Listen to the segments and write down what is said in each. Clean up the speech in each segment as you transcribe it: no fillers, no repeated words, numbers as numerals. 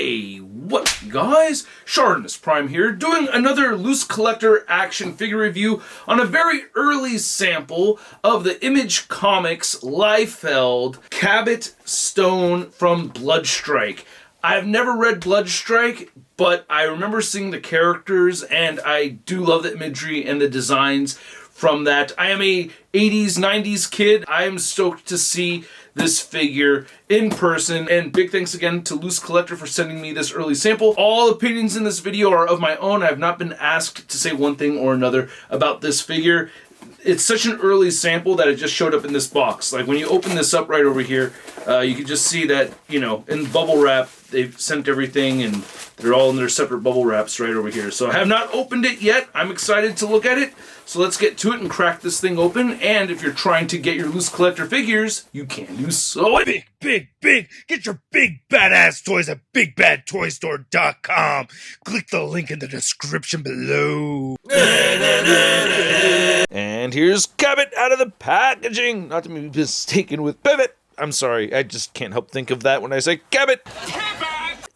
Hey, what guys? ShartimusPrime here, doing another LooseCollector action figure review on a very early sample of the Image Comics Liefeld Cabbot stone from Bloodstrike. I've never read Bloodstrike, but I remember seeing the characters, and I do love the imagery and the designs from that. I am a 80s, 90s kid. I am stoked to see this figure in person, and big thanks again to LooseCollector for sending me this early sample. All opinions in this video are of my own. I have not been asked to say one thing or another about this figure. It's such an early sample that it just showed up in this box. Like when you open this up right over here, you can just see that, you know, in bubble wrap, they've sent everything and they're all in their separate bubble wraps right over here. So I have not opened it yet. I'm excited to look at it. So let's get to it and crack this thing open. And if you're trying to get your LooseCollector figures, you can do so. Big. Get your big badass toys at BigBadToyStore.com. Click the link in the description below. And here's Cabbot out of the packaging. Not to be mistaken with Pivot. I'm sorry, I just can't help think of that when I say Cabbot.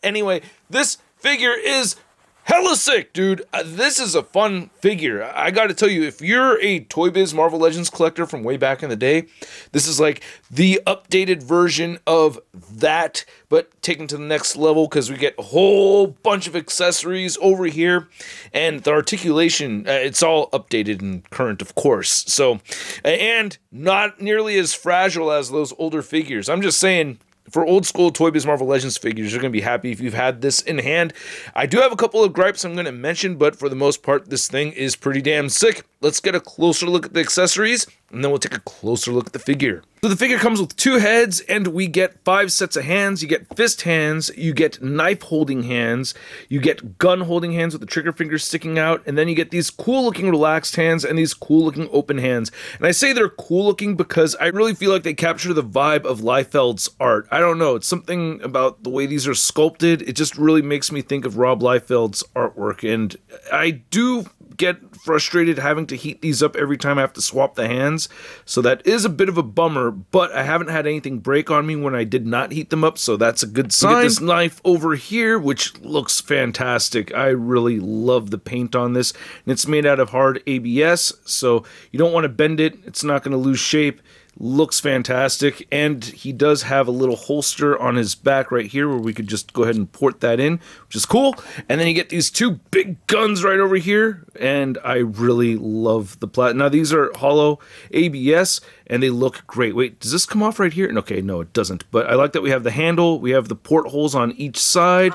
Anyway, this figure is hella sick, dude. This is a fun figure. I gotta tell you, if you're a Toy Biz Marvel Legends collector from way back in the day, this is like the updated version of that, but taken to the next level because we get a whole bunch of accessories over here, and the articulation, it's all updated and current, of course. So, and not nearly as fragile as those older figures. I'm just saying, for old school Toy Biz Marvel Legends figures, you're going to be happy if you've had this in hand. I do have a couple of gripes I'm going to mention, but for the most part, this thing is pretty damn sick. Let's get a closer look at the accessories, and then we'll take a closer look at the figure. So the figure comes with 2 heads, and we get 5 sets of hands. You get fist hands, you get knife holding hands, you get gun holding hands with the trigger finger sticking out, and then you get these cool looking relaxed hands and these cool looking open hands. And I say they're cool looking because I really feel like they capture the vibe of Liefeld's art. I don't know, it's something about the way these are sculpted. It just really makes me think of Rob Liefeld's artwork, and I do get frustrated having to heat these up every time I have to swap the hands, so that is a bit of a bummer, but I haven't had anything break on me when I did not heat them up, so that's a good sign. We get this knife over here, which looks fantastic. I really love the paint on this, and it's made out of hard ABS, so you don't want to bend it. It's not going to lose shape. Looks fantastic, and he does have a little holster on his back right here where we could just go ahead and port that in, which is cool. And then you get these 2 big guns right over here, and I really love the Now these are hollow ABS, and they look great. Wait, does this come off right here? Okay, no, it doesn't. But I like that we have the handle, we have the port holes on each side.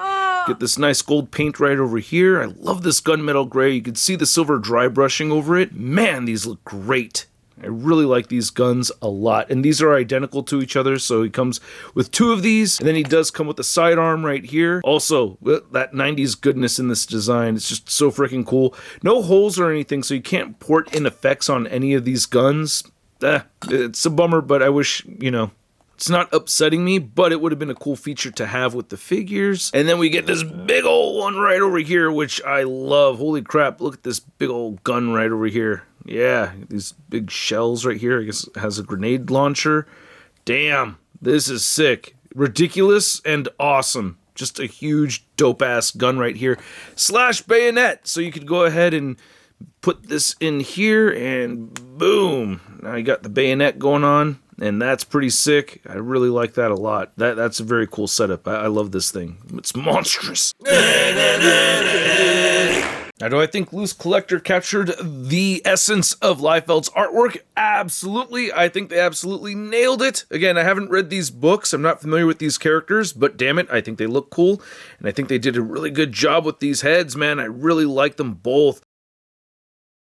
Get this nice gold paint right over here. I love this gunmetal gray. You can see the silver dry brushing over it. Man, these look great. I really like these guns a lot, and these are identical to each other, so he comes with 2 of these, and then he does come with the sidearm right here. Also, that 90s goodness in this design, it's just so freaking cool. No holes or anything, so you can't port in effects on any of these guns. It's a bummer, but I wish, you know, it's not upsetting me, but it would have been a cool feature to have with the figures. And then we get this big old one right over here, which I love. Holy crap, look at this big old gun right over here. Yeah, these big shells right here. I guess it has a grenade launcher. Damn, this is sick. Ridiculous and awesome. Just a huge dope-ass gun right here. Slash bayonet, so you could go ahead and put this in here, and boom. Now you got the bayonet going on, and that's pretty sick. I really like that a lot. That's a very cool setup. I love this thing. It's monstrous. Now, do I think LooseCollector captured the essence of Liefeld's artwork? Absolutely. I think they absolutely nailed it. Again, I haven't read these books. I'm not familiar with these characters, but damn it, I think they look cool. And I think they did a really good job with these heads, man. I really like them both.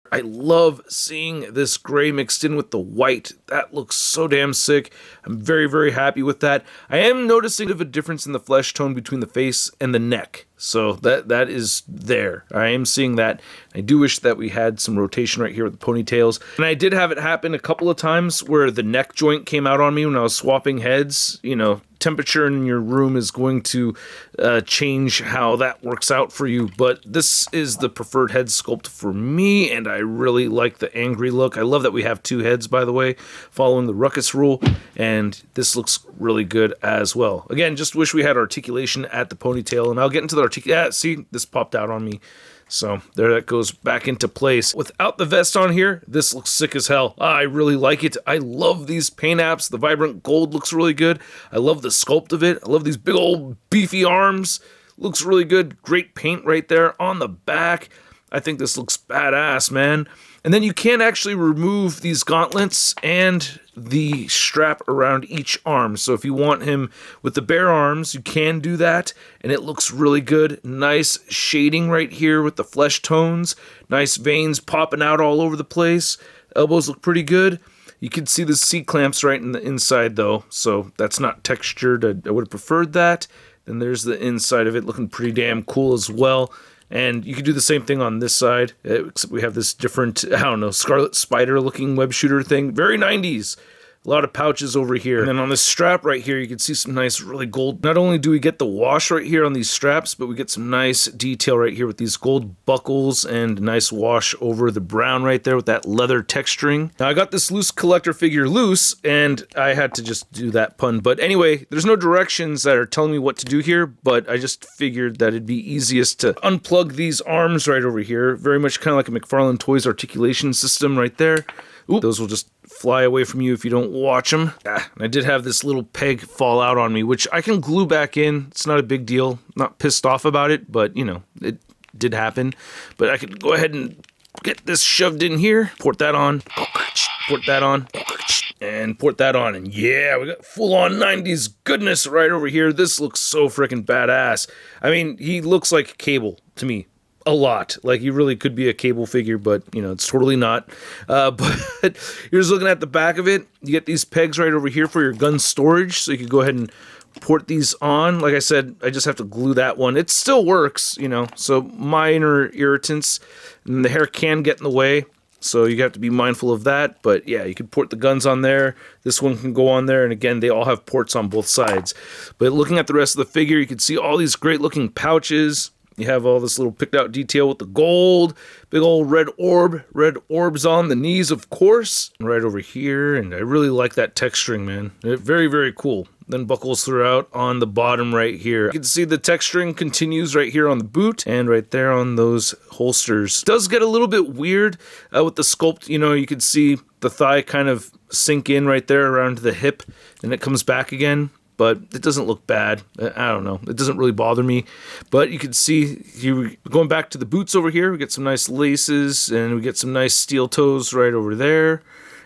I love seeing this gray mixed in with the white. That looks so damn sick. I'm very, very happy with that. I am noticing a bit of a difference in the flesh tone between the face and the neck. So that is there. I am seeing that. I do wish that we had some rotation right here with the ponytails. And I did have it happen a couple of times where the neck joint came out on me when I was swapping heads. You know, temperature in your room is going to change how that works out for you. But this is the preferred head sculpt for me, and I really like the angry look. I love that we have two heads, by the way, following the ruckus rule, and this looks really good as well. Again, just wish we had articulation at the ponytail, and I'll get into the articulation. Yeah, see, this popped out on me. So there, that goes back into place. Without the vest on here, this looks sick as hell. I really like it. I love these paint apps. The vibrant gold looks really good. I love the sculpt of it. I love these big old beefy arms. Looks really good. Great paint right there on the back. I think this looks badass, man. And then you can actually remove these gauntlets and the strap around each arm. So if you want him with the bare arms, you can do that, and it looks really good. Nice shading right here with the flesh tones. Nice veins popping out all over the place. Elbows look pretty good. You can see the C-clamps right in the inside though, so that's not textured. I would have preferred that. Then there's the inside of it looking pretty damn cool as well. And you can do the same thing on this side, except we have this different, I don't know, Scarlet Spider looking web shooter thing. Very 90s. A lot of pouches over here. And then on this strap right here, you can see some nice, really gold. Not only do we get the wash right here on these straps, but we get some nice detail right here with these gold buckles and nice wash over the brown right there with that leather texturing. Now, I got this LooseCollector figure loose, and I had to just do that pun. But anyway, there's no directions that are telling me what to do here, but I just figured that it'd be easiest to unplug these arms right over here. Very much kind of like a McFarlaneToys articulation system right there. Oop, those will just fly away from you if you don't watch them. And I did have this little peg fall out on me, which I can glue back in. It's not a big deal. Not pissed off about it, but, you know, it did happen. But I could go ahead and get this shoved in here. Port that on. Port that on. And port that on. And yeah, we got full-on 90s goodness right over here. This looks so freaking badass. I mean, he looks like Cable to me. A lot. Like, he really could be a Cable figure, but, you know, it's totally not. But you're just looking at the back of it. You get these pegs right over here for your gun storage, so you can go ahead and port these on. Like I said, I just have to glue that one. It still works, you know, so minor irritants, and the hair can get in the way, so you have to be mindful of that. But yeah, you can port the guns on there. This one can go on there, and again, they all have ports on both sides. But looking at the rest of the figure, you can see all these great looking pouches. You have all this little picked out detail with the gold, big old red orbs on the knees, of course, right over here. And I really like that texturing, man. Very, very cool. Then buckles throughout on the bottom right here. You can see the texturing continues right here on the boot and right there on those holsters. It does get a little bit weird with the sculpt. You know, you can see the thigh kind of sink in right there around the hip, and it comes back again. But it doesn't look bad. I don't know. It doesn't really bother me. But you can see, going back to the boots over here, we get some nice laces, and we get some nice steel toes right over there.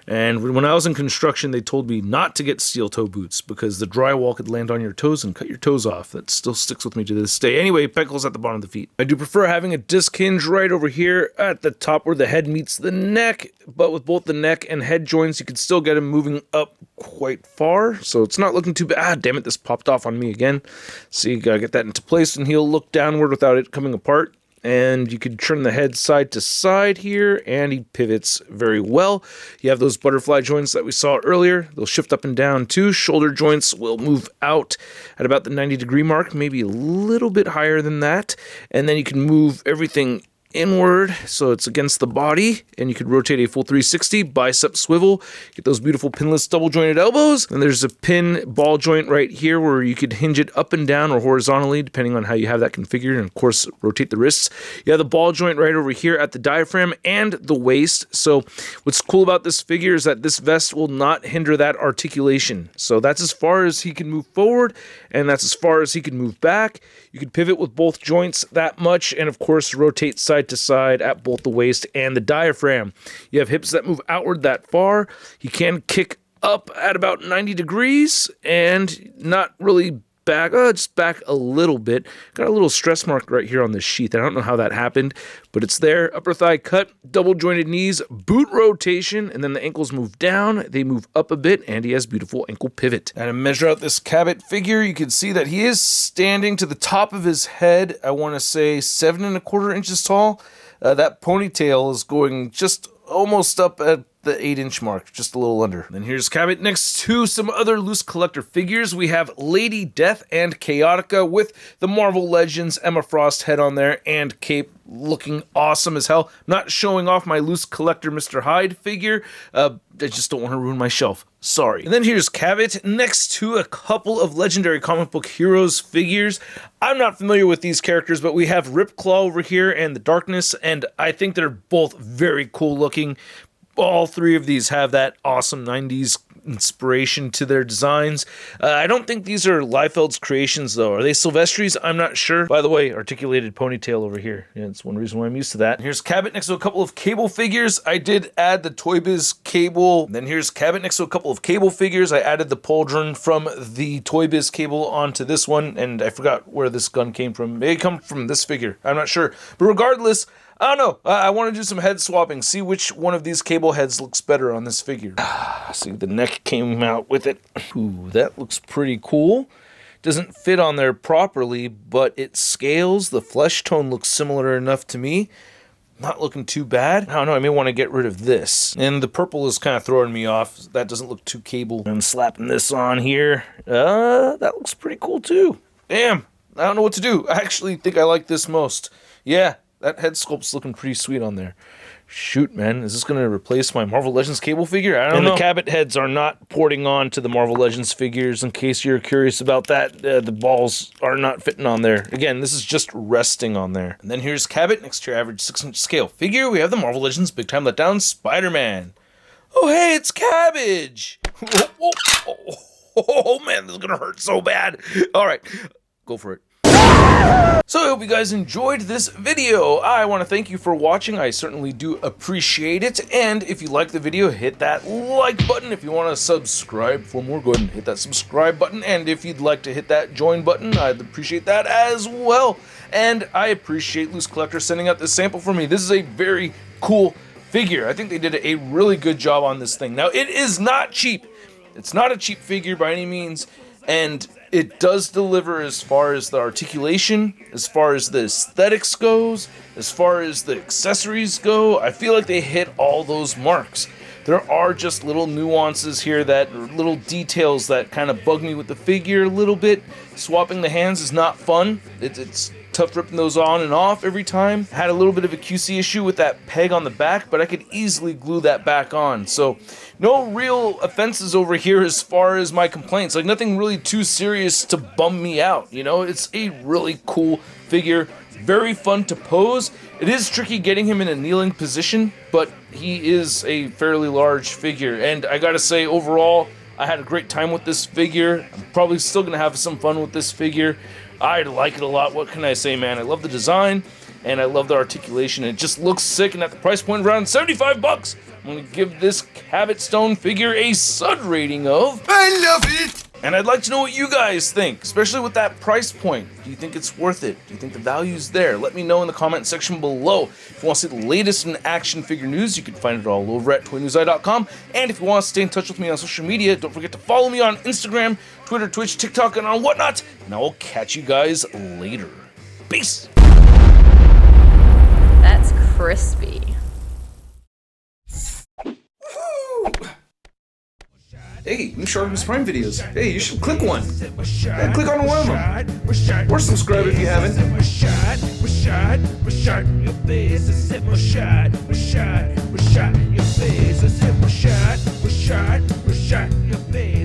And when I was in construction, they told me not to get steel toe boots because the drywall could land on your toes and cut your toes off. That still sticks with me to this day. Anyway, peckles at the bottom of the feet. I do prefer having a disc hinge right over here at the top where the head meets the neck. But with both the neck and head joints, you can still get them moving up quite far. So it's not looking too bad. Ah, damn it, this popped off on me again. So you gotta get that into place, and he'll look downward without it coming apart. And you can turn the head side to side here, and he pivots very well. You have those butterfly joints that we saw earlier. They'll shift up and down too. Shoulder joints will move out at about the 90-degree mark, maybe a little bit higher than that. And then you can move everything inward, so it's against the body, and you could rotate a full 360, bicep swivel, get those beautiful pinless double jointed elbows. And there's a pin ball joint right here where you could hinge it up and down or horizontally depending on how you have that configured, and of course rotate the wrists. You have the ball joint right over here at the diaphragm and the waist. So what's cool about this figure is that this vest will not hinder that articulation. So that's as far as he can move forward, and that's as far as he can move back. You can pivot with both joints that much, and of course rotate side to side at both the waist and the diaphragm. You have hips that move outward that far. He can kick up at about 90 degrees and not really back, just back a little bit. Got a little stress mark right here on the sheath. I don't know how that happened, but it's there. Upper thigh cut, double jointed knees, boot rotation, and then the ankles move down. They move up a bit, and he has beautiful ankle pivot. And to measure out this Cabbot figure, you can see that he is standing to the top of his head. I want to say 7 1/4 inches tall. That ponytail is going just almost up at the 8-inch mark, just a little under. Then here's Cabbot next to some other LooseCollector figures. We have Lady Death and Chaotica with the Marvel Legends Emma Frost head on there and cape, looking awesome as hell. Not showing off my LooseCollector Mr. Hyde figure. I just don't want to ruin my shelf. Sorry. And then here's Cabbot next to a couple of legendary comic book heroes figures. I'm not familiar with these characters, but we have Ripclaw over here and the Darkness, and I think they're both very cool looking. All three of these have that awesome 90s inspiration to their designs. I don't think these are Liefeld's creations, though. Are they Silvestri's? I'm not sure. By the way, articulated ponytail over here. Yeah, it's one reason why I'm used to that. Here's Cabbot next to a couple of Cable figures. I did add the Toy Biz Cable. Then here's Cabbot next to a couple of Cable figures. I added the Pauldron from the Toy Biz Cable onto this one, and I forgot where this gun came from. It may come from this figure. I'm not sure. But regardless, I don't know. I want to do some head swapping. See which one of these Cable heads looks better on this figure. See, the neck came out with it. Ooh, that looks pretty cool. Doesn't fit on there properly, but it scales. The flesh tone looks similar enough to me. Not looking too bad. I don't know, I may want to get rid of this. And the purple is kind of throwing me off. That doesn't look too Cable. I'm slapping this on here. That looks pretty cool too. Damn, I don't know what to do. I actually think I like this most. Yeah. That head sculpt's looking pretty sweet on there. Shoot, man. Is this going to replace my Marvel Legends Cable figure? I don't know. And the Cabbot heads are not porting on to the Marvel Legends figures. In case you're curious about that, the balls are not fitting on there. Again, this is just resting on there. And then here's Cabbot next to your average 6-inch scale figure. We have the Marvel Legends Big Time Letdown Spider-Man. Oh, hey, it's Cabbage. Oh, man, this is going to hurt so bad. All right, go for it. So I hope you guys enjoyed this video. I want to thank you for watching. I certainly do appreciate it. And if you like the video, hit that like button. If you want to subscribe for more, go ahead and hit that subscribe button. And if you'd like to hit that join button, I'd appreciate that as well. And I appreciate LooseCollector sending out this sample for me. This is a very cool figure. I think they did a really good job on this thing. Now, it is not cheap. It's not a cheap figure by any means. And it does deliver as far as the articulation, as far as the aesthetics goes, as far as the accessories go. I feel like they hit all those marks. There are just little nuances here, little details that kind of bug me with the figure a little bit. Swapping the hands is not fun. It's tough ripping those on and off every time. Had a little bit of a QC issue with that peg on the back, but I could easily glue that back on. So no real offenses over here as far as my complaints. Like nothing really too serious to bum me out. You know, it's a really cool figure. Very fun to pose. It is tricky getting him in a kneeling position, but he is a fairly large figure. And I gotta say, overall, I had a great time with this figure. I'm probably still gonna have some fun with this figure. I like it a lot. What can I say, man? I love the design, and I love the articulation. It just looks sick, and at the price point around 75 bucks, I'm gonna give this Cabbot Stone figure a SUD rating of... I love it! And I'd like to know what you guys think, especially with that price point. Do you think it's worth it? Do you think the value's there? Let me know in the comment section below. If you want to see the latest in action figure news, you can find it all over at ToyNewsEye.com. And if you want to stay in touch with me on social media, don't forget to follow me on Instagram, Twitter, Twitch, TikTok, and on whatnot. And I will catch you guys later. Peace! That's crispy. Hey, new ShartimusPrime videos. Hey, you should click one. Yeah, click on one of them. Or subscribe if you haven't. Your face.